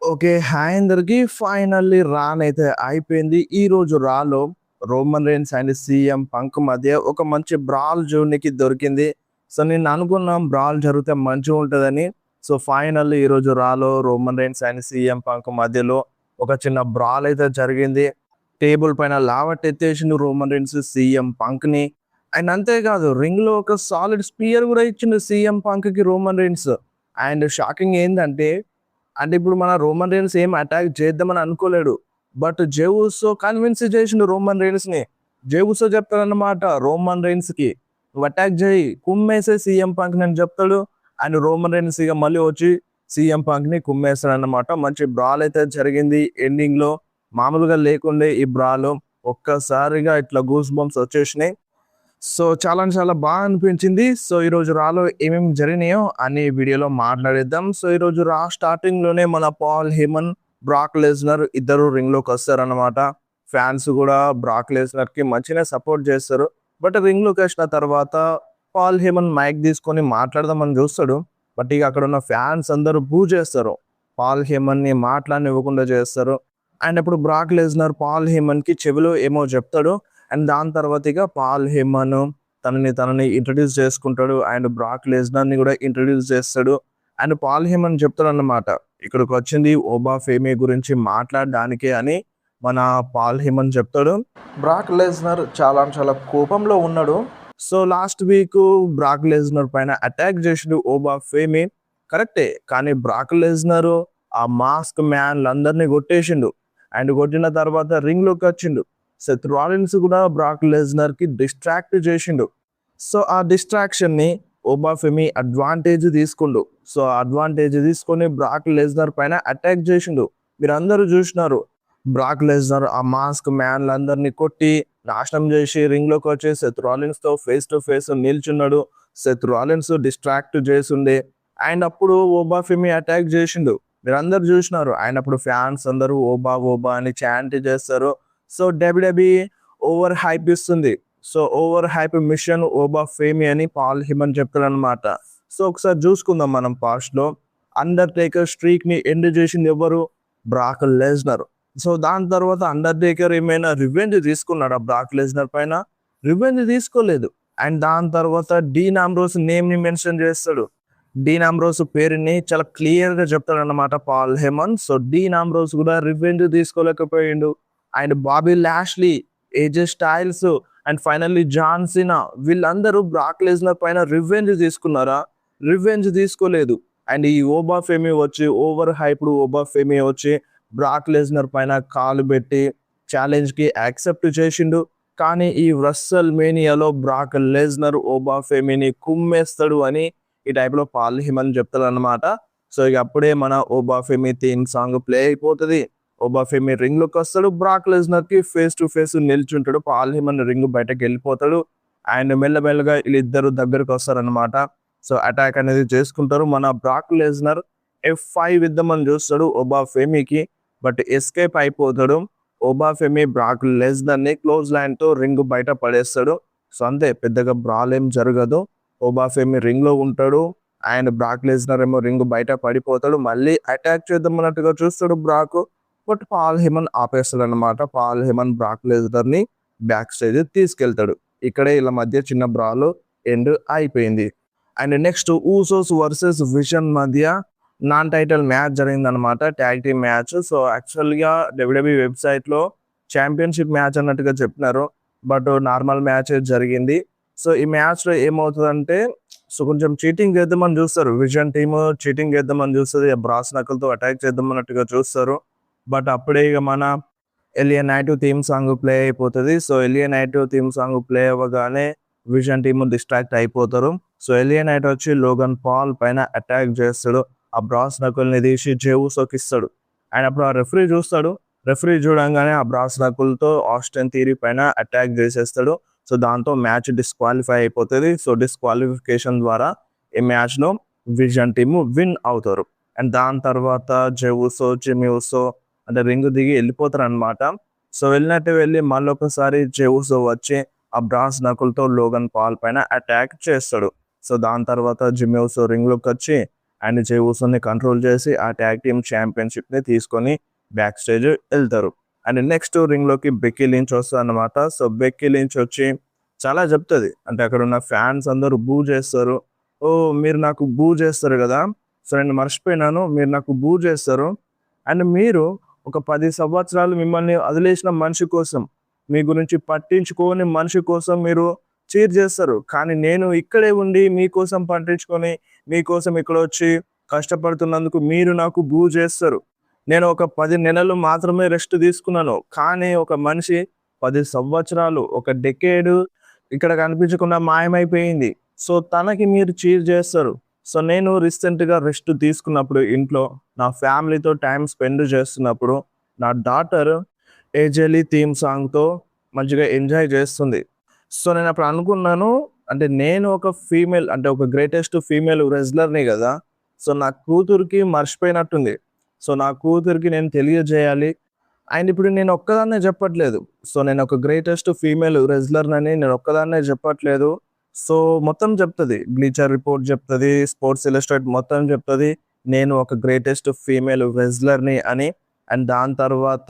Okay. Hi అందరికి. Finally రానైతే అయిపోయింది. ఈరోజు రాలో Roman Reigns and CM Punk మధ్య ఒక మంచి బ్రాల్ జూనికి దొరికింది. సో, నేను అనుకున్నాం బ్రాల్ జరిగితే మంచిగుంటదని. సో, ఫైనల్లీ ఈరోజు రాలో Roman Reigns and CM Punk మధ్యలో ఒక చిన్న బ్రాల్ అయితే జరిగింది. టేబుల్ పైన లావటెత్తేసిండు రోమన్ రైన్స్ సీఎం పంక్‌ని. అండ్ అంతేకాదు రింగ్‌లో ఒక సాలిడ్ స్పియర్ గూడా ఇచ్చిండు సీఎం పంక్‌కి రోమన్ రైన్స్. అండ్ షాకింగ్ ఏందంటే అంటే ఇప్పుడు మన రోమన్ రీన్స్ ఏం అటాక్ చేద్దామని అనుకోలేడు. బట్ జే ఉసో కన్విన్స్ చేసిండు రోమన్ రీన్స్‌ని. జే ఉసో చెప్తాడన్నమాట రోమన్ రీన్స్‌కి, "నువ్వు అటాక్ చేయి, కుమ్మేసేయి సీఎం పంక్‌ని" అని చెప్తాడు. అండ్ రోమన్ రీన్స్ ఇగ మళ్ళీ వచ్చి సీఎం పంక్‌ని కుమ్మేస్తాడన్నమాట. మంచి బ్రాల్ అయితే జరిగింది ఎండింగ్‌లో. మామూలుగా లేకుండే ఈ బ్రాలు. ఒక్కసారిగా ఇట్లా గూస్ బంప్స్ వచ్చేసినాయి. సో, చాలా అంటే చాలా అనిపించింది. సో, ఈరోజు రాలో ఏమేమి జరిగినాయో అన్ని వీడియోలో మాట్లాడేద్దాం. సో, ఈరోజు రా స్టార్టింగ్‌లోనే మన పాల్ హేమన్, బ్రాక్ లెస్నర్ ఇద్దరు రింగ్‌లోకొస్తారనమాట. ఫ్యాన్స్ గూడా బ్రాక్ లెస్నర్‌కి మంచిగానే సపోర్ట్ చేస్తారు. బట్ రింగ్‌లోకొచ్చిన తర్వాత పాల్ హేమన్ మైక్ తీసుకొని మాట్లాడదామని చూస్తాడు. బట్ ఇక అక్కడున్న ఫ్యాన్స్ అందరూ బూ చేస్తారు. పాల్ హేమన్‌ని మాట్లాడనివ్వకుండా చేస్తారు. అండ్ అప్పుడు బ్రాక్ లెస్నర్ పాల్ హేమన్‌కి చెవిలో ఏమో చెప్తాడు. అండ్ దాని తర్వాత ఇక పాల్ హేమన్ తనని ఇంట్రడ్యూస్ చేసుకుంటాడు. అండ్ బ్రాక్ లెస్నర్‌ని కూడా ఇంట్రడ్యూస్ చేస్తాడు. అండ్ పాల్ హేమన్ చెప్తాడన్నమాట, "ఇక్కడికి వచ్చింది ఓబా ఫేమే గురించి మాట్లాడడానికే" అని మన పాల్ హేమన్ చెప్తాడు. బ్రాక్ లెస్నర్ చాలా అంటే చాలా కోపంలో ఉన్నాడు. సో, లాస్ట్ వీక్ బ్రాక్ లెస్నర్ పైన అటాక్ చేసిండు ఓబా ఫేమే. కరెక్టే. కానీ బ్రాక్ లెస్నర్ ఆ మాస్క్ మ్యాన్‌లందరిని కొట్టేసిండు. అండ్ కొట్టిన తర్వాత రింగ్‌లోకి వచ్చిండు. సెత్ రాలిన్స్ కూడా బ్రాక్ లెస్నర్‌కి డిస్ట్రాక్ట్ చేసిండు. సో, ఆ డిస్ట్రాక్షన్‌ని ఓబా ఫెమి అడ్వాంటేజ్ తీసుకుండు. సో, అడ్వాంటేజ్ తీసుకొని బ్రాక్ లెస్నర్ పైన అటాక్ చేసిండు. మీరందరూ చూసినారు. బ్రాక్ లెస్నర్ ఆ మాస్క్ మ్యాన్‌లందరిని కొట్టి నాశనం చేసి రింగ్‌లోకి వచ్చి సెత్ రాలిన్స్‌తో ఫేస్ టు ఫేస్ నిల్చున్నాడు. సెత్ రాలిన్స్ డిస్ట్రాక్ట్ చేసుండే. అండ్ అప్పుడు ఓబా ఫెమి అటాక్ చేసిండు. మీరందరూ చూసినారు. అండ్ అప్పుడు ఫ్యాన్స్ అందరూ ఓబా, ఓబా అని చాంట్ చేస్తారు. సో, డబ్ల్యూడబ్ల్యూఈ ఓవర్ హైప్ ఇస్తుంది. సో, ఓవర్ హైప్ మిషన్ ఓబా ఫేమి అని పాల్ హేమన్ చెప్తాడనమాట. సో, ఒకసారి చూసుకుందాం మనం పాస్ట్‌లో. అండర్‌టేకర్ స్ట్రీక్‌ని ఎండ్ చేసింది ఎవరు? Brock Lesnar. సో, దాని తర్వాత అండర్‌టేకర్ ఏమైనా రివెంజ్ తీసుకున్నాడా బ్రాక్ లెస్నర్ పైన? రివెంజ్ తీసుకోలేదు. అండ్ దాని తర్వాత డీన్ ఆంబ్రోస్ నేమ్‌ని మెన్షన్ చేస్తాడు. డీన్ ఆంబ్రోస్ పేరుని చాలా క్లియర్‌గా చెప్తాడన్నమాట Paul Heyman. So, Dean Ambrose కూడా రివెంజ్ తీసుకోలేకపోయిండు. And Bobby Lashley, AJ Styles and finally John Cena వీళ్ళందరూ బ్రాక్ లెస్నర్ పైన రివెంజ్ తీసుకున్నారా? రివెంజ్ తీసుకోలేదు. అండ్ ఈ ఓబా ఫెమి వచ్చి ఓవర్ హైప్డ్ ఓబా ఫెమి వచ్చి బ్రాక్ లెస్నర్ పైన కాలు పెట్టి ఛాలెంజ్‌కి యాక్సెప్ట్ చేసిండు. కానీ ఈ రస్సెల్ మేనియాలో బ్రాక్ లెస్నర్ ఓబా ఫెమిని కుమ్మేస్తాడు అని ఈ టైప్‌లో పాల్ హేమన్ చెప్తాడన్నమాట. సో, ఇక అప్పుడే మన Oba Femi theme song play అయిపోతది. ఓబా ఫెమి రింగ్‌లోకి వస్తాడు. బ్రాక్ లెస్నర్‌కి ఫేస్ టు ఫేస్ నిల్చుంటాడు. పాల్ హేమన్ రింగ్ బయటకెళ్ళిపోతాడు. అండ్ మెల్లమెల్లగా వీళ్ళిద్దరు దగ్గరకొస్తారనమాట. సో, అటాక్ అనేది చేసుకుంటారు. మన బ్రాక్ లెస్నర్ F5 ఇద్దామని చూస్తాడు ఓబా ఫెమికి. బట్ ఎస్కేప్ అయిపోతాడు. ఓబా ఫెమి బ్రాక్ లెస్నర్‌ని క్లోజ్ లైన్‌తో రింగ్ బయట పడేస్తాడు. సో, అంతే పెద్దగా బ్రాల్ ఏం జరగదు. ఓబా ఫెమి రింగ్‌లో ఉంటాడు. అండ్ బ్రాక్ లెస్నర్ ఏమో రింగ్ బయట పడిపోతాడు. మళ్ళీ అటాక్ చేద్దామన్నట్టుగా చూస్తాడు బ్రాక్. బట్ పాల్ హేమన్ ఆపేస్తాడన్నమాట. పాల్ హేమన్ బ్రాక్ లెస్నర్‌ని బ్యాక్ స్టేజ్ తీసుకెళ్తాడు. ఇక్కడే వీళ్ళ మధ్య చిన్న బ్రాల్ ఎండ్ అయిపోయింది. And next Usos versus Vision మధ్య నాన్ టైటిల్ మ్యాచ్ జరిగిందనమాట. Tag team match. సో, యాక్చువల్‌గా డబ్ల్యూడబ్ల్యూఈ వెబ్‌సైట్‌లో ఛాంపియన్‌షిప్ మ్యాచ్ అన్నట్టుగా చెప్పినారు. బట్ నార్మల్ మ్యాచే జరిగింది. సో, ఈ మ్యాచ్‌లో ఏమవుతదంటే కొంచెం చీటింగ్ చేద్దామని చూస్తారు. విజన్ టీమ్ చీటింగ్ చేద్దామని చూస్తది. బ్రాస్ నకల్‌తో అటాక్ చేద్దామన్నట్టుగా చూస్తారు. బట్ అప్పుడే ఇక మన LA Knight theme song play అయిపోతది. So, LA Knight theme song play అవ్వగానే విజన్ టీమ్ డిస్ట్రాక్ట్ అయిపోతారు. సో, ఎలియన్ నైట్ వచ్చి లోగన్ పాల్ పైన అటాక్ చేస్తాడు. ఆ బ్రాస్ నకుల్‌ని తీసి జే ఉసోకి ఇస్తాడు. అండ్ అప్పుడు ఆ రెఫరీ చూస్తాడు. రెఫరీ చూడంగానే ఆ బ్రాస్ నకుల్‌తో ఆస్టిన్ థియరీ పైన అటాక్ చేసేస్తాడు. సో, దాంతో మ్యాచ్ డిస్‌క్వాలిఫై అయిపోతది. సో, డిస్‌క్వాలిఫికేషన్ ద్వారా ఈ మ్యాచ్‌లో విజన్ టీమ్ విన్ అవుతారు. అండ్ దాని తర్వాత జే ఉసో, జిమ్మీ ఉసో అంటే రింగ్ దిగి వెళ్ళిపోతారనమాట. సో, వెళ్ళి మళ్ళొకసారి జే ఉసో వచ్చి ఆ బ్రాస్ నకుల్‌తో లోగన్ పాల్ పైన అటాక్ చేస్తాడు. సో, దాని తర్వాత జిమ్మీ ఉసో రింగ్‌లోకొచ్చి అండ్ జేవుసోని కంట్రోల్ చేసి ఆ ట్యాగ్ టీమ్ ఛాంపియన్‌షిప్‌ని తీసుకొని బ్యాక్ స్టేజ్ ఎళ్తారు. అండ్ నెక్స్ట్ రింగ్‌లోకి బెక్కీ లించ్ వస్తదన్నమాట. సో, బెక్కీ లించ్ వచ్చి చాలా చెప్తది. అంటే అక్కడున్న ఫ్యాన్స్ అందరూ బూ చేస్తారు. "ఓహ్! మీరు నాకు బూ చేస్తారు గదా! సో, నేను మర్చిపోయినాను. మీరు నాకు బూ చేస్తారు. అండ్ మీరు ఒక 10 సంవత్సరాలు మిమ్మల్ని వదిలేసిన మనిషి కోసం, మీ గురించి పట్టించుకోని మనిషి కోసం మీరు చీర్ చేస్తారు. కానీ నేను ఇక్కడే ఉండి మీకోసం పట్టించుకొని, మీకోసం ఇక్కడొచ్చి కష్టపడుతున్నందుకు మీరు నాకు బూ చేస్తారు. నేను ఒక 10 నెలలు మాత్రమే రెస్ట్ తీసుకున్నాను. కానీ ఒక మనిషి 10 సంవత్సరాలు, ఒక డెకేడ్ ఇక్కడ కనిపించకుండా మాయమైపోయింది. సో, తనకి మీరు చీర్ చేస్తారు. సో, నేను రీసెంట్‌గా రెస్ట్ తీసుకున్నప్పుడు ఇంట్లో నా ఫ్యామిలీతో టైమ్ స్పెండ్ చేస్తున్నప్పుడు, నా డాటర్ 'ఏజెలి' థీమ్ సాంగ్‌తో మంచిగా ఎంజాయ్ చేస్తుంది. సో, నేనప్పుడు అనుకున్నాను, అంటే నేను ఒక ఫీమేల్ అంటే ఒక గ్రేటెస్ట్ ఫీమేల్ రెజ్లర్‌ని గదా! సో, నా కూతురికి మర్చిపోయినట్టుంది. సో, నా కూతురికి నేను తెలియజేయాలి. అండ్ ఇప్పుడు నేను ఒక్కదాన్నే చెప్పట్లేదు. సో, నేనొక గ్రేటెస్ట్ ఫీమేల్ రెజ్లర్‌నని నేను ఒక్కదాన్నే చెప్పట్లేదు. సో, మొత్తం చెప్తది. 'బ్లీచర్ రిపోర్ట్' చెప్తది. 'స్పోర్ట్స్ ఇల్లస్ట్రేట్' మొత్తం చెప్తది. నేను ఒక గ్రేటెస్ట్ ఫీమేల్ రెజ్లర్‌ని అని. అండ్ దాని తర్వాత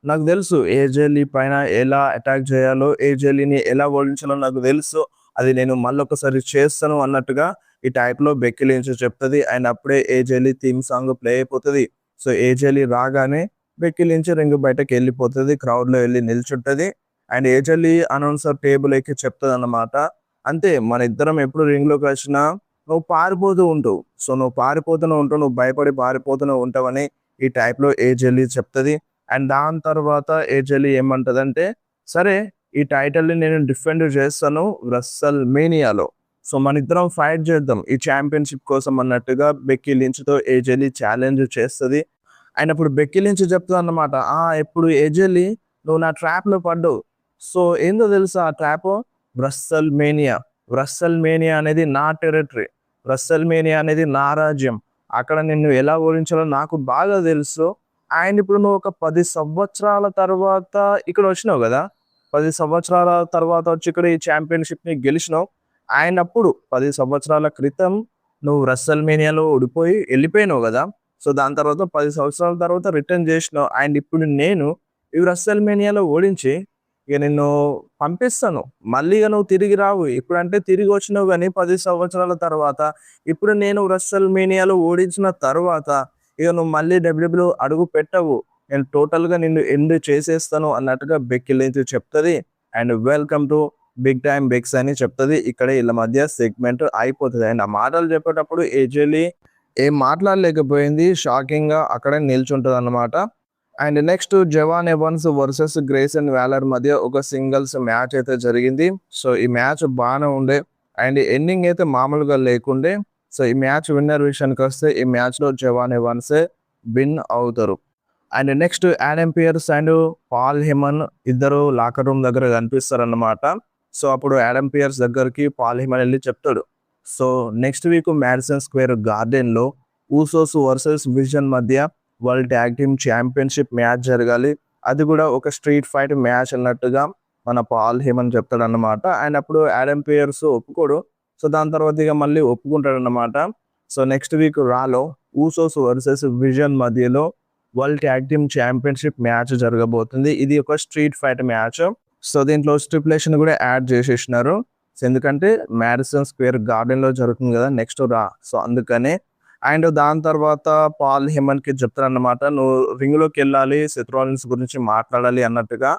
నాకు తెలుసు ఏజెలి పైన ఎలా అటాక్ చేయాలో, ఏజెలిని ఎలా ఓడించాలో నాకు తెలుసు. అది నేను మళ్ళొకసారి చేస్తాను అన్నట్టుగా ఈ టైప్‌లో బెక్కీ లించ్ చెప్తది. అండ్ అప్పుడే ఏజెలి థీమ్ సాంగ్ ప్లే అయిపోతది. సో, ఏజెలి రాగానే బెక్కీ లించ్ రింగ్ బయటకెళ్ళిపోతది. క్రౌడ్‌లో ఎళ్లి నిల్చుంటది. అండ్ ఏజెలి అనౌన్సర్ టేబుల్ ఎక్కి చెప్తదన్నమాట. అంతే, మన ఇద్దరం ఎప్పుడు రింగ్‌లోకొచ్చినా నువ్వు పారిపోతూ ఉంటావు. సో, నువ్వు పారిపోతూనే ఉంటావు. నువ్వు భయపడి పారిపోతూనే ఉంటావని ఈ టైప్‌లో ఏజెలి చెప్తది. అండ్ దాని తర్వాత ఏజెలి ఏమంటదంటే, సరే ఈ టైటిల్‌ని నేను డిఫెండ్ చేస్తాను రెస్సల్ మేనియాలో. సో, మనిద్దరం ఫైట్ చేద్దాం ఈ ఛాంపియన్‌షిప్ కోసం అన్నట్టుగా బెక్కీ లించ్‌తో ఏజెలి ఛాలెంజ్ చేస్తది. అండ్ అప్పుడు బెక్కీ లించ్ చెప్తదన్నమాట. ఇప్పుడు ఏజెలి నువ్వు నా ట్రాప్‌లో పడ్డావు. సో, ఏందో తెలుసా ఆ ట్రాపు? రెస్సల్ మేనియా. రెస్సల్ మేనియా అనేది నా టెరిటరీ. రెస్సల్ మేనియా అనేది నా రాజ్యం. అక్కడ నిన్ను ఎలా ఓడించాలో నాకు బాగా తెలుసు. అండ్ ఇప్పుడు నువ్వు ఒక 10 సంవత్సరాల తర్వాత ఇక్కడొచ్చినావు గదా! 10 సంవత్సరాల తర్వాత వచ్చి ఇక్కడ ఈ ఛాంపియన్‌షిప్‌ని గెలిచినావు. అండ్ అప్పుడు 10 సంవత్సరాల క్రితం నువ్వు రెస్సల్ మేనియాలో ఓడిపోయి ఎళ్ళిపోయినావు గదా! సో, దాని తర్వాత 10 సంవత్సరాల తర్వాత రిటర్న్ జేసినావు. అండ్ ఇప్పుడు నేను ఈ రెస్సల్ మేనియాలో ఓడించి ఇక నిన్ను పంపిస్తాను. మళ్ళీ ఇగ నువ్వు తిరిగి రావు. ఇప్పుడంటే తిరిగొచ్చినావు గానీ 10 సంవత్సరాల తర్వాత. ఇప్పుడు నేను రెస్సల్ మేనియాలో ఓడించిన తరువాత ఇక నువ్వు మళ్ళీ డబ్ల్యూడబ్ల్యూలో అడుగు పెట్టవు. నేను టోటల్‌గా నిన్ను ఎండ్ చేసేస్తాను అన్నట్టుగా బెక్కీ లించ్ చెప్తది. And welcome to big time Becks అని చెప్తది. ఇక్కడే ఈళ్ళ మధ్య సెగ్మెంట్ అయిపోతది. అండ్ ఆ మాటలు చెప్పేటప్పుడు ఏజెలి ఏం మాట్లాడలేకపోయింది. షాకింగ్‌గా అక్కడే నిల్చుంటదన్నమాట. And next Je'Von Evans versus Grayson Waller మధ్య ఒక సింగిల్స్ మ్యాచ్ అయితే జరిగింది. సో, ఈ మ్యాచ్ బానే ఉండే. అండ్ ఎండింగ్ అయితే మామూలుగా లేకుండే. సో, ఈ మ్యాచ్ విన్నర్ విషయానికొస్తే ఈ మ్యాచ్‌లో జవాన్ ఎవాన్సే విన్ అవుతారు. And next Adam Pearce and Paul Heyman ఇద్దరు లాకర్ రూమ్ దగ్గర కనిపిస్తారన్నమాట. సో, అప్పుడు ఆడమ్ పియర్స్ దగ్గరికి పాల్ హెమన్ ఎళ్లి చెప్తాడు. So, next week Madison Square గార్డెన్‌లో ఊసోస్ వర్సెస్ విజన్ మధ్య world tag team championship match జరగాలి. అది కూడా ఒక స్ట్రీట్ ఫైట్ మ్యాచ్ అన్నట్టుగా మన పాల్ హెమన్ చెప్తాడన్నమాట. అండ్ అప్పుడు ఆడమ్ పియర్స్ ఒప్పుకోడు. సో, దాని తర్వాత ఇక మళ్ళీ ఒప్పుకుంటాడన్నమాట. So, next week రాలో Usos versus vision మధ్యలో world tag team championship match జరగబోతుంది. ఇది ఒక స్ట్రీట్ ఫైట్ మ్యాచ్. సో, దీంట్లో స్టిపులేషన్ కూడా యాడ్ చేసేసినారు. సో, ఎందుకంటే మాడిసన్ స్క్వేర్ గార్డెన్‌లో జరుగుతుంది కదా నెక్స్ట్ రా. సో, అందుకనే. అండ్ దాని తర్వాత పాల్ హెమన్‌కి చెప్తారన్నమాట. నువ్వు రింగ్‌లోకెళ్ళాలి, సెత్ రాలిన్స్ గురించి మాట్లాడాలి అన్నట్టుగా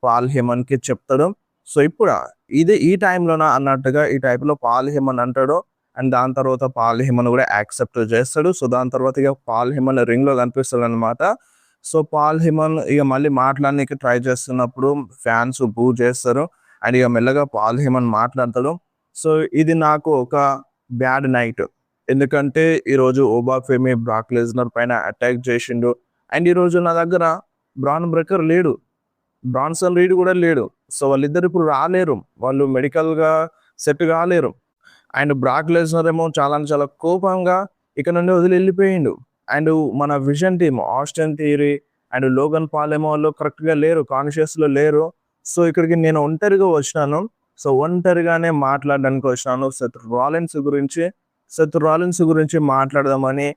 పాల్ హెమన్‌కి చెప్తాడు. సో, ఇప్పుడా ఈ టైంలోనా అన్నట్టుగా ఈ టైప్‌లో పాల్ హెమన్ అంటాడు. అండ్ దాని తర్వాత పాల్ హెమన్ కూడా యాక్సెప్ట్ చేస్తాడు. సో, దాని తర్వాత ఇక పాల్ హెమన్ రింగ్‌లో కనిపిస్తాడన్నమాట. సో, పాల్ హెమన్ ఇక మళ్ళీ మాట్లాడనీకి ట్రై చేస్తున్నప్పుడు ఫ్యాన్స్ బూ చేస్తారు. అండ్ ఇక మెల్లగా పాల్ హెమన్ మాట్లాడతాడు. సో, ఇది నాకు ఒక బ్యాడ్ నైట్. ఎందుకంటే ఈరోజు ఓబాఫెమి బ్రాక్ లెస్నర్ పైన అటాక్ చేసిండు. అండ్ ఈరోజు నా దగ్గర బ్రాన్ బ్రేకర్ లేడు. బ్రాన్సన్ రీడ్ కూడా లేడు. సో, వాళ్ళిద్దరు ఇప్పుడు రాలేరు. వాళ్ళు మెడికల్‌గా సెట్ కాలేరు. అండ్ బ్రాక్ లెస్నర్ ఏమో చాలా అంటే చాలా కోపంగా ఇక్కడ నుండి వదిలి వెళ్ళిపోయిండు. అండ్ మన vision team Austin Theory and Logan Paul ఏమో వాళ్ళు కరెక్ట్‌గా లేరు. కాన్షియస్‌లో లేరు. సో, ఇక్కడికి నేను ఒంటరిగా వచ్చినాను. సో, ఒంటరిగానే మాట్లాడడానికి వచ్చినాను. సెత్ రాలిన్స్ గురించి సెత్ రాలిన్స్ గురించి మాట్లాడదామని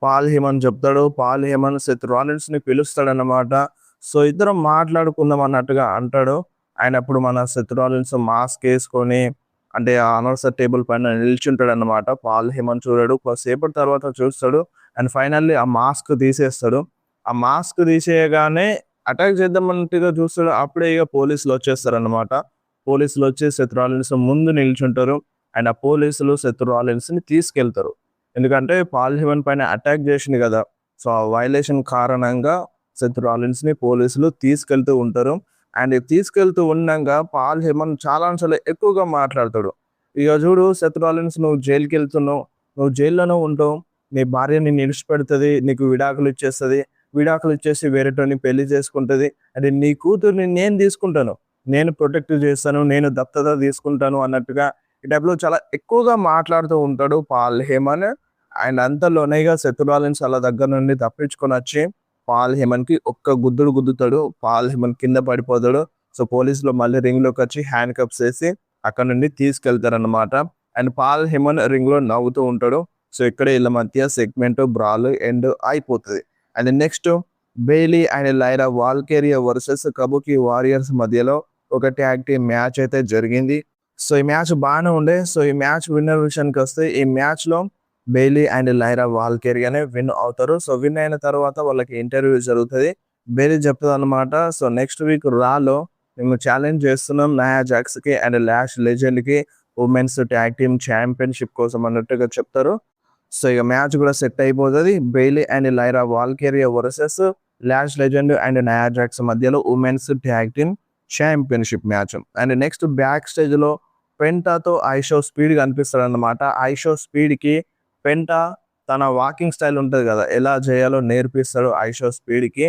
పాల్ హేమన్ చెప్తాడు. పాల్ హేమన్ సెత్ రాలిన్స్‌ని పిలుస్తాడన్నమాట. సో, ఇద్దరం మాట్లాడుకుందాం అన్నట్టుగా అంటాడు. అప్పుడు మన సెత్ రాలిన్స్ మాస్క్ ఏసుకొని అంటే ఆ అనౌన్సర్ టేబుల్ పైన నిల్చుంటాడన్నమాట. పాల్ హేమన్ చూడడు. కొద్దిసేపటి తర్వాత చూస్తాడు. ఫైనల్లీ ఆ మాస్క్ తీసేస్తాడు. ఆ మాస్క్ తీసేయగానే అటాక్ చేద్దామన్నట్టుగా చూస్తాడు. అప్పుడే ఇగ పోలీసులొచ్చేస్తారన్నమాట. పోలీసులొచ్చి సెత్ రాలిన్స్ ముందు నిల్చుంటారు. ఆ పోలీసులు సెత్ రాలిన్స్‌ని తీసుకెళ్తారు. ఎందుకంటే పాల్ హేమన్ పైన అటాక్ చేసిండు గదా! సో, ఆ వయలేషన్ కారణంగా సెత్ రాలిన్స్‌ని పోలీసులు తీసుకెళ్తూ ఉంటారు. తీసుకెళ్తూ ఉండంగా పాల్ హేమన్ చాలా ఎక్కువగా మాట్లాడతాడు. ఇగ చూడు సెత్ రాలిన్స్, నువ్వు జైలుకెళ్తున్నావు. నువ్వు జైల్లోనే ఉంటావు. నీ భార్య నిన్ను ఇడిచిపెడతది. నీకు విడాకులు ఇచ్చేస్తది. విడాకులు ఇచ్చేసి వేరేటోడిని పెళ్లి చేసుకుంటది. నీ కూతురిని నేను తీసుకుంటాను. నేను ప్రొటెక్ట్ చేస్తాను. నేను దత్తత తీసుకుంటాను అన్నట్టుగా ఈ టైప్‌లో చాలా ఎక్కువగా మాట్లాడుతూ ఉంటాడు పాల్ హేమన్. అంతలోనే ఇగ సెత్ రాలిన్స్ ఆళ్ళ దగ్గర నుండి తప్పించుకొనొచ్చి పాల్ హేమన్‌కి ఒక్క గుద్దుడు గుద్దుతాడు. పాల్ హేమన్ కింద పడిపోతాడు. సో, పోలీసులు మళ్ళీ రింగ్‌లోకొచ్చి హ్యాండ్ కప్స్ ఏసి అక్కడి నుండి తీసుకెళ్తారన్నమాట. పాల్ హేమన్ రింగ్‌లో నవ్వుతూ ఉంటాడు. సో, ఇక్కడే ఈళ్ళ మధ్య సెగ్మెంట్ బ్రాల్ ఎండ్ అయిపోతది. Next Bayley and Lyra Valkyria versus Kabuki Warriors మధ్యలో ఒక ట్యాగ్ టీమ్ మ్యాచ్ అయితే జరిగింది. సో, ఈ మ్యాచ్ బానే ఉండే. సో, ఈ మ్యాచ్ విన్నర్ విషయానికొస్తే ఈ మ్యాచ్‌లో బెయిలీ అండ్ లైరా వాల్కేరియానే విన్ అవుతారు. సో, విన్ అయిన తర్వాత వాళ్ళకి ఇంటర్వ్యూ జరుగుతది. బెయిలీ చెప్తదన్నమాట. సో, నెక్స్ట్ వీక్ రాలో మేము ఛాలెంజ్ చేస్తున్నాం నయా జాక్స్‌కి అండ్ లాష్ లెజెండ్‌కి వుమెన్స్ ట్యాగ్ టీమ్ ఛాంపియన్‌షిప్ కోసం అన్నట్టుగా చెప్తారు. సో, ఇగ మ్యాచ్ కూడా సెట్ అయిపోతది. Bayley and Lyra Valkyria versus Lash Legend and Nia Jax మధ్యలో women's tag team championship match. Next back స్టేజ్‌లో పెంటాతో ఐషో స్పీడ్ కనిపిస్తాడన్నమాట. ఐషో స్పీడ్‌కి పెంటా తన వాకింగ్ స్టైల్ ఉంటది గదా! ఎలా చేయాలో నేర్పిస్తాడు ఐషో స్పీడ్‌కి.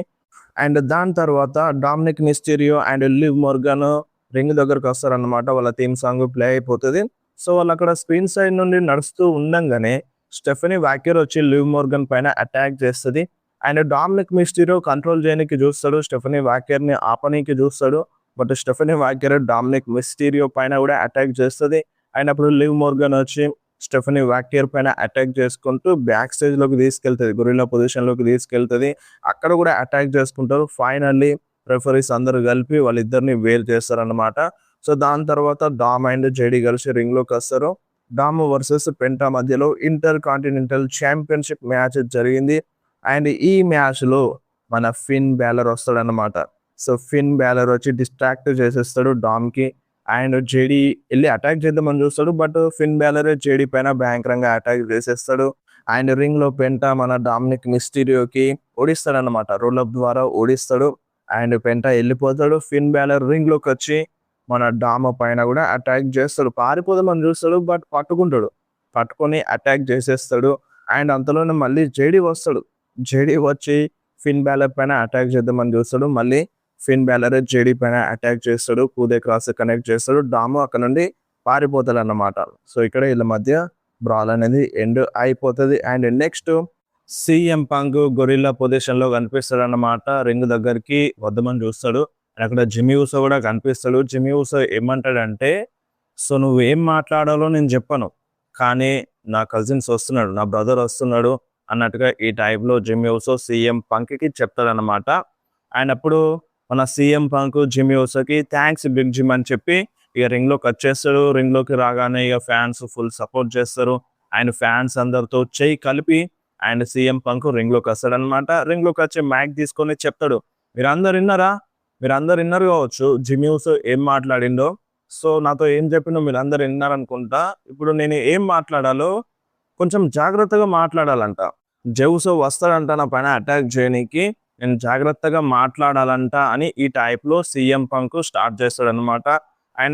దాని తర్వాత Dominik Mysterio and Liv Morgan ring దగ్గరకొస్తారన్నమాట. వాళ్ళ థీమ్ సాంగ్ ప్లే అయిపోతది. సో, వాళ్ళక్కడ స్క్రీన్ సైడ్ నుండి నడుస్తూ ఉండంగానే స్టెఫనీ వాకర్ వచ్చి లివ్ మోర్గాన్ పైన అటాక్ చేస్తది. డామినిక్ మిస్టీరియో కంట్రోల్ చేయనీకి చూస్తాడు. స్టెఫనీ వాకర్‌ని ఆపనీకి చూస్తాడు. But Stephanie Vaquer Dominik Mysterio పైన కూడా అటాక్ చేస్తది. అప్పుడు లివ్ మోర్గాన్ వచ్చి స్టెఫనీ వాకర్ పైన అటాక్ చేసుకుంటూ బ్యాక్ స్టేజ్‌లోకి తీసుకెళ్తది. గొరిల్లా పొజిషన్‌లోకి తీసుకెళ్తది. అక్కడ కూడా అటాక్ చేసుకుంటారు. ఫైనల్లీ రిఫరీస్ అందరూ కలిపి వాళ్ళిద్దరిని వేరు చేస్తారన్నమాట. సో, దాని తర్వాత డామ్ అండ్ జేడీ కలిసి రింగ్‌లోకొస్తారు. డామ్ వర్సెస్ పెంటా మధ్యలో ఇంటర్ కాంటినెంటల్ ఛాంపియన్‌షిప్ మ్యాచ్ జరిగింది. ఈ మ్యాచ్‌లో మన ఫిన్ బాలర్ వస్తాడన్నమాట. సో, ఫిన్ బాలర్ వచ్చి డిస్ట్రాక్ట్ చేసేస్తాడు డామ్‌కి. జేడీ ఎళ్లి అటాక్ చేద్దామని చూస్తాడు. బట్ ఫిన్ బాలరే జేడీ పైన భయంకరంగా అటాక్ చేసేస్తాడు. రింగ్‌లో పెంటా మన డామినిక్ మిస్టీరియోకి ఓడిస్తాడన్నమాట. రోల్ అప్ ద్వారా ఓడిస్తాడు. పెంటా ఎళ్ళిపోతాడు. ఫిన్ బాలర్ రింగ్‌లోకొచ్చి మన డామ్ పైన కూడా అటాక్ చేస్తాడు. పారిపోదామని చూస్తాడు. బట్ పట్టుకుంటాడు. పట్టుకొని అటాక్ చేసేస్తాడు. అంతలోనే మళ్ళీ జేడీ వస్తాడు. జేడీ వచ్చి ఫిన్ బాలర్ పైన అటాక్ చేద్దామని చూస్తాడు. మళ్ళీ ఫిన్ బాలరే జేడీ పైన అటాక్ చేస్తాడు. కూదే క్రాస్ కనెక్ట్ చేస్తాడు. డామ్ అక్కడ నుండి పారిపోతాడన్నమాట. సో, ఇక్కడ వీళ్ళ మధ్య బ్రాల్ అనేది ఎండ్ అయిపోతది. నెక్స్ట్ సీఎం పంక్ గొరిల్లా పొజిషన్‌లో కనిపిస్తాడన్నమాట. రింగ్ దగ్గరికి వద్దామని చూస్తాడు. అక్కడ జిమ్మీ ఊసో కూడా కనిపిస్తాడు. జిమ్మీ ఊసో ఏమంటాడంటే, సో, నువ్వేం మాట్లాడాలో నేను చెప్పను. కానీ నా కజిన్స్ వస్తున్నాడు. నా బ్రదర్ వస్తున్నాడు అన్నట్టుగా ఈ టైప్‌లో జిమ్మీ ఊసో సీఎం పంక్‌కి చెప్తాడన్నమాట. అప్పుడు మన సీఎం పంక్ జిమ్మీ ఊసోకి థాంక్స్ బిగ్ జిమ్ అని చెప్పి ఇక రింగ్‌లోకొచ్చేస్తాడు. రింగ్‌లోకి రాగానే ఇక ఫ్యాన్స్ ఫుల్ సపోర్ట్ చేస్తారు. ఫ్యాన్స్ అందరితో చెయ్యి కలిపి సీఎం పంక్ రింగ్‌లోకొస్తాడన్నమాట. రింగ్‌లోకొచ్చి మైక్ తీసుకొని చెప్తాడు. మీరందరూ ఇన్నారా? మీరందరూ ఇన్నారు కావచ్చు జిమ్మీ ఊసో ఏం మాట్లాడిండో. సో, నాతో ఏం చెప్పిండో మీరందరూ ఇన్నారనుకుంటా. ఇప్పుడు నేను ఏం మాట్లాడాలో కొంచెం జాగ్రత్తగా మాట్లాడాలంట. జే ఊసో వస్తాడంట నా పైన అటాక్ చేయనీకి. నేను జాగ్రత్తగా మాట్లాడాలంట అని ఈ టైప్‌లో సీఎం పంక్ స్టార్ట్ చేస్తాడన్నమాట.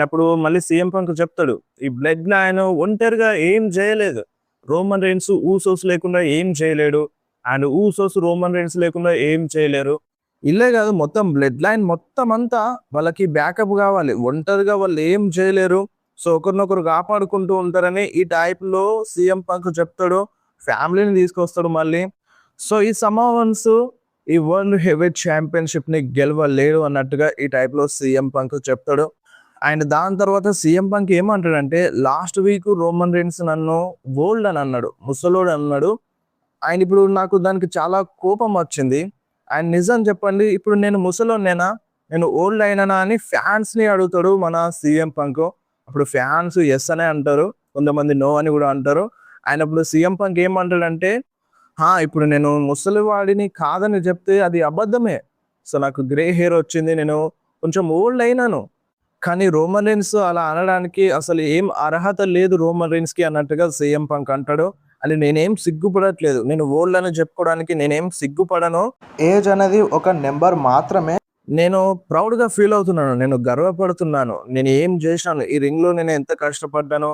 అప్పుడు మళ్ళీ సీఎం పంక్ చెప్తాడు. ఈ బ్లడ్ లైన్ ఒంటరిగా ఏం చేయలేదు. రోమన్ రెయిన్స్, ఊసోస్ లేకుండా ఏం చేయలేడు. ఊసోస్ రోమన్ రెయిన్స్ లేకుండా ఏం చేయలేరు. ఇల్లే కాదు మొత్తం బ్లడ్ లైన్ మొత్తం అంతా వాళ్ళకి బ్యాకప్ కావాలి. ఒంటరిగా వాళ్ళు ఏం చేయలేరు. సో, ఒకరినొకరు కాపాడుకుంటూ ఉంటారని ఈ టైప్‌లో సీఎం పంక్ చెప్తాడు. ఫ్యామిలీని తీసుకొస్తాడు మళ్ళీ. సో, ఈ సమోవన్స్ ఈ వరల్డ్ హెవీవెయిట్ ఛాంపియన్‌షిప్‌ని గెలవలేడు అన్నట్టుగా ఈ టైప్‌లో సీఎం పంక్ చెప్తాడు. అండ్ దాని తర్వాత సీఎం పంక్ ఏమంటాడంటే, లాస్ట్ వీక్ రోమన్ రీన్స్ నన్ను ఓల్డ్ అని అన్నాడు, ముసలోడు అన్నాడు. ఆయన ఇప్పుడు నాకు దానికి చాలా కోపం వచ్చింది. ఆయన నిజం చెప్పండి, ఇప్పుడు నేను ముసలోడినేనా? నేను ఓల్డ్ అయినానా అని ఫ్యాన్స్‌ని అడుగుతాడు మన సీఎం పంక్. అప్పుడు ఫ్యాన్స్ యెస్ అనే అంటారు. కొంతమంది నో అని గూడా అంటారు. ఆయన అప్పుడు సీఎం పంక్ ఏమంటాడంటే, ఇప్పుడు నేను ముసలివాడిని కాదని చెప్తే అది అబద్ధమే. సో, నాకు గ్రే హెయిర్ వచ్చింది. నేను కొంచెం ఓల్డ్ అయినాను. కానీ రోమన్ రీన్స్ అలా అనడానికి అసలు ఏం అర్హత లేదు రోమన్ రీన్స్‌కి అన్నట్టుగా సీఎం పంక్ అంటాడు. అని నేనేం సిగ్గుపడట్లేదు. నేను ఓల్డ్ అని చెప్పుకోవడానికి నేనేం సిగ్గుపడను. ఏజ్ అనేది ఒక నంబర్ మాత్రమే. నేను ప్రౌడ్‌గా ఫీల్ అవుతున్నాను. నేను గర్వపడుతున్నాను. నేను ఏం చేశాను, ఈ రింగ్‌లో నేను ఎంత కష్టపడ్డానో,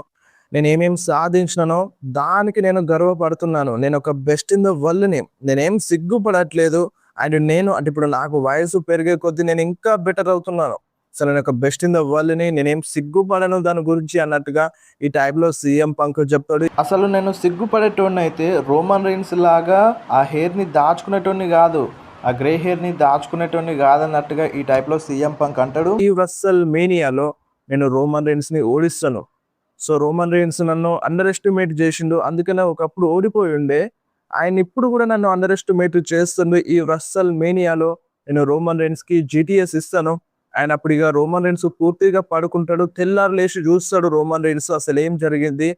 నేనేమేం సాధించినానో దానికి నేను గర్వపడుతున్నాను. నేనొక బెస్ట్ ఇన్ ద వరల్డ్‌ని. నేనేం సిగ్గుపడట్లేదు. అండ్ నేను అంటే ఇప్పుడు నాకు వయసు పెరిగే కొద్దీ నేను ఇంకా బెటర్ అవుతున్నాను. అసలు నేనొక బెస్ట్ ఇన్ ద వరల్డ్‌ని. నేనేం సిగ్గుపడను దాని గురించి అన్నట్టుగా ఈ టైప్‌లో సీఎం పంక్ చెప్తాడు. అసలు నేను సిగ్గుపడేటోడినైతే రోమన్ రీన్స్ లాగా ఆ హెయిర్‌ని దాచుకునేటోడిని గాదు. ఆ గ్రే హెయిర్‌ని దాచుకునేటోడిని గాదన్నట్టుగా ఈ టైప్‌లో సీఎం పంక్ అంటాడు. ఈ రస్సెల్ మేనియాలో నేను రోమన్ రీన్స్‌ని ఓడిస్తాను. సో, రోమన్ రీన్స్ నన్ను అండర్ ఎస్టిమేట్ చేసిండు. అందుకనే ఒకప్పుడు ఓడిపోయుండే. ఆయనిప్పుడు గూడా నన్ను అండర్ ఎస్టిమేట్ చేస్తుండు. ఈ రస్సెల్ మేనియాలో నేను రోమన్ రీన్స్‌కి జీటీఎస్ ఇస్తాను. ఆయన అప్పుడు ఇక రోమన్ రీన్స్ పూర్తిగా పడుకుంటాడు. తెల్లారి లేచి చూస్తాడు రోమన్ రీన్స్ అసలేం జరిగింది.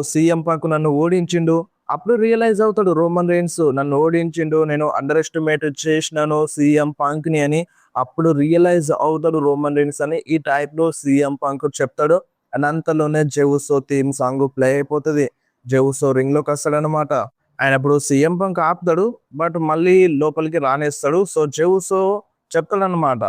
సీఎం పంక్ నన్ను ఓడించిండు. అప్పుడు రియలైజ్ అవుతాడు రోమన్ రీన్స్ నన్ను ఓడించిండు. నేను అండర్ ఎస్టిమేట్ చేసినాను సీఎం పంక్‌ని అని. అప్పుడు రియలైజ్ అవుతాడు రోమన్ రీన్స్ అని ఈ టైప్‌లో సీఎం పంక్ చెప్తాడు. అండ్ అంతలోనే జెవుసో థీమ్ సాంగ్ ప్లే అయిపోతది. జెవుసో రింగ్‌లోకి వస్తాడనమాట. ఆయన అప్పుడు సీఎం పంక్ ఆపుతాడు. బట్ మళ్ళీ లోపలికి రానిస్తాడు. సో, జెవుసో చెప్తాడనమాట.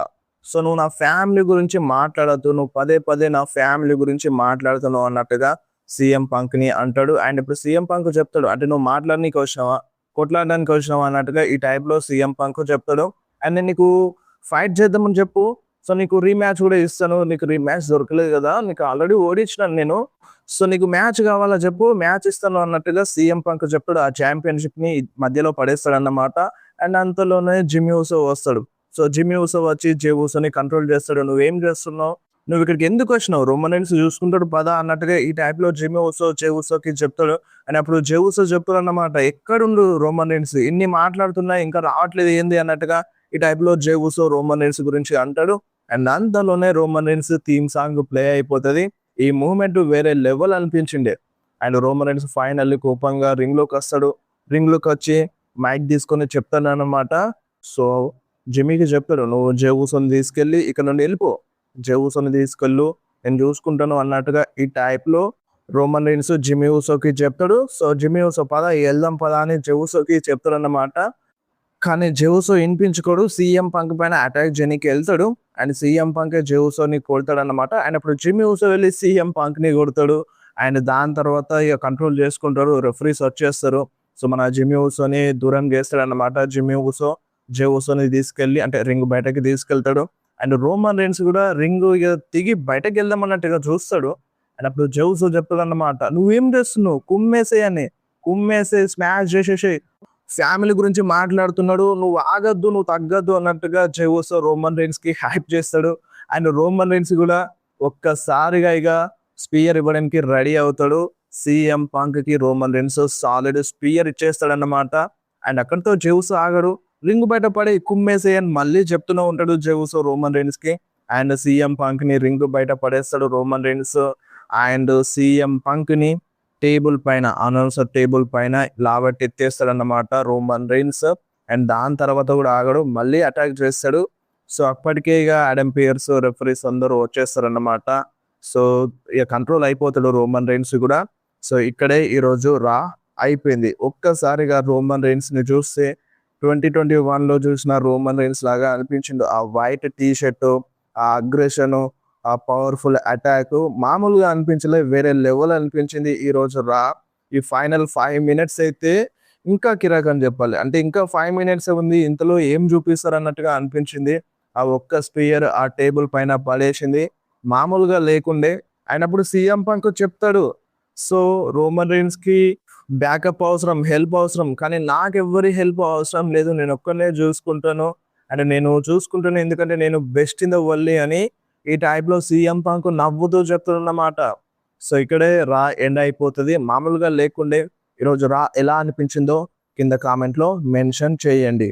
సో, "నువ్వు నా ఫ్యామిలీ గురించి మాట్లాడొద్దు. నువ్వు పదే పదే నా ఫ్యామిలీ గురించి మాట్లాడుతున్నావు" అన్నట్టుగా సీఎం పంక్‌ని అంటాడు. అండ్ ఇప్పుడు సీఎం పంక్ చెప్తాడు, "అంటే నువ్వు మాట్లాడనీకి వచ్చినావా? కొట్లాడడానికి వచ్చినావా?" అన్నట్టుగా ఈ టైప్‌లో సీఎం పంక్ చెప్తాడు. అండ్ నేను నీకు ఫైట్ చేద్దామని చెప్పు. సో, నీకు రీమ్యాచ్ కూడా ఇస్తాను. నీకు రీమ్యాచ్ దొరకలేదు కదా! నీకు ఆల్రెడీ ఓడించినాను నేను. సో, నీకు మ్యాచ్ కావాలా చెప్పు, మ్యాచ్ ఇస్తాను అన్నట్టుగా సీఎం పంక్ చెప్తాడు. ఆ ఛాంపియన్‌షిప్‌ని మధ్యలో పడేస్తాడన్నమాట. అండ్ అంతలోనే జిమ్మీ ఊసో వస్తాడు. సో, జిమ్మీ ఊసో వచ్చి జే ఊసోని కంట్రోల్ చేస్తాడు. "నువ్వేం చేస్తున్నావు? నువ్వు ఇక్కడికి ఎందుకు వచ్చినావు? రోమన్ రీన్స్ చూసుకుంటాడు పద" అన్నట్టుగా ఈ టైప్‌లో జిమ్మీ ఊసో జే ఊసోకి చెప్తాడు. అండ్ అప్పుడు జే ఊసో చెప్తాడన్నమాట, "ఎక్కడుండు రోమన్ రీన్స్? ఇన్ని మాట్లాడుతున్నా ఇంకా రావట్లేదు ఏంది" అన్నట్టుగా ఈ టైప్‌లో జే ఊసో రోమన్ రీన్స్ గురించి అంటాడు. అండ్ అంతలోనే Roman Reigns theme song play అయిపోతది. ఈ మూవ్‌మెంట్ వేరే లెవెల్ అనిపించిండే. అండ్ రోమన్ రీన్స్ ఫైనల్లీ కోపంగా రింగ్‌లోకొస్తాడు. రింగ్‌లోకొచ్చి మైక్ తీసుకొని చెప్తాడన్నమాట. సో, జిమ్మీకి చెప్తాడు, "నువ్వు జే ఊసోని తీసుకెళ్ళి ఇక్కడ నుండి ఎళ్ళిపో. జే ఊసోని తీసుకెళ్ళు. నేను చూసుకుంటాను" అన్నట్టుగా ఈ టైప్‌లో రోమన్ రీన్స్ జిమ్మీ ఊసోకి చెప్తాడు. సో, జిమ్మీ ఊసో "పద ఎళ్దాం పద" అని జే ఊసోకి చెప్తాడన్నమాట. కానీ జెవుసో ఇనిపించుకోడు. సీఎం పంక్ పైన అటాక్ చేయనీకి ఎళ్తాడు. అండ్ సీఎం పంకే జెవుసోని కొడతాడన్నమాట. అండ్ అప్పుడు జిమ్మీ ఊసో వెళ్లి సీఎం పంక్‌ని కొడతాడు. అండ్ దాని తర్వాత ఇక కంట్రోల్ చేసుకుంటారు. రిఫరీస్ వచ్చేస్తారు. సో, మన జిమ్మీ ఊసోని దూరం చేస్తాడన్నమాట. జిమ్మీ ఊసో జే ఊసోని తీసుకెళ్ళి అంటే రింగ్ బయటకి తీసుకెళ్తాడు. అండ్ రోమన్ రీన్స్ కూడా రింగ్ ఇక దిగి బయటకెళ్దాం అన్నట్టుగా చూస్తాడు. అండ్ అప్పుడు జే ఊసో చెప్తాడన్నమాట, "నువ్వేం చేస్తున్నావు? కుమ్మేసేయ్" అని. "కుమ్మేసేయ్, స్మాష్ చేసేసేయ్. ఫ్యామిలీ గురించి మాట్లాడుతున్నాడు. నువ్వు ఆగొద్దు, నువ్వు తగ్గొద్దు" అన్నట్టుగా జే ఊసో రోమన్ రీన్స్‌కి హైప్ చేస్తాడు. అండ్ రోమన్ రీన్స్ కూడా ఒక్కసారిగా ఇక స్పియర్ ఇవ్వడానికి రెడీ అవుతాడు. సీఎం పంక్‌కి రోమన్ రీన్స్ సాలిడ్ స్పియర్ ఇచ్చేస్తాడన్నమాట. అండ్ అక్కడితో జే ఊసో ఆగడు. రింగ్ బయట పడి కుమ్మేసేయ్ అని మళ్ళీ చెప్తూనే ఉంటాడు జే ఊసో రోమన్ రీన్స్‌కి. అండ్ సీఎం పంక్‌ని రింగ్ బయట పడేస్తాడు రోమన్ రీన్స్. అండ్ సీఎం పంక్‌ని టేబుల్ పైన అనౌన్సర్ టేబుల్ పైన లావట్టి ఎత్తేస్తాడన్నమాట రోమన్ రీన్స్. అండ్ దాని తర్వాత కూడా ఆగడు. మళ్ళీ అటాక్ చేస్తాడు. సో, అప్పటికే ఇక ఆడమ్ పియర్స్, రిఫరీస్ అందరూ వచ్చేస్తారన్నమాట. సో, ఇక కంట్రోల్ అయిపోతాడు రోమన్ రీన్స్ కూడా. సో, ఇక్కడే ఈరోజు రా అయిపోయింది. ఒక్కసారిగా రోమన్ రీన్స్‌ని చూస్తే 2021లో చూసిన రోమన్ రీన్స్ లాగా అనిపించిండు. ఆ వైట్ టీ షర్టు, ఆ అగ్రెషను, ఆ పవర్‌ఫుల్ అటాకు మామూలుగా అనిపించలే. వేరే లెవెల్ అనిపించింది ఈరోజు రా. ఈ ఫైనల్ 5 మినిట్స్ అయితే ఇంకా కిరాకని చెప్పాలి. అంటే ఇంకా 5 మినిట్సే ఉంది. ఇంతలో ఏం చూపిస్తారన్నట్టుగా అనిపించింది. ఆ ఒక్క స్పియర్ ఆ టేబుల్ పైన పడేసింది. మామూలుగా లేకుండే. అయినప్పుడు సీఎం పంక్ చెప్తాడు, "సో, రోమన్ రీన్స్‌కి బ్యాకప్ అవసరం, హెల్ప్ అవసరం. కానీ నాకెవ్వరి హెల్ప్ అవసరం లేదు. నేనొక్కడినే చూసుకుంటాను. అండ్ నేను చూసుకుంటాను ఎందుకంటే నేను బెస్ట్ ఇన్ ద వరల్డ్" అని ఈ టైప్లో సీఎం పంక్ నవ్వుతూ చెప్తున్నమాట. సో ఇక్కడే రా ఎండ్ అయిపోతుంది. మామూలుగా లేకుండే ఈరోజు రా ఎలా అనిపించిందో కింద కామెంట్లో మెన్షన్ చేయండి.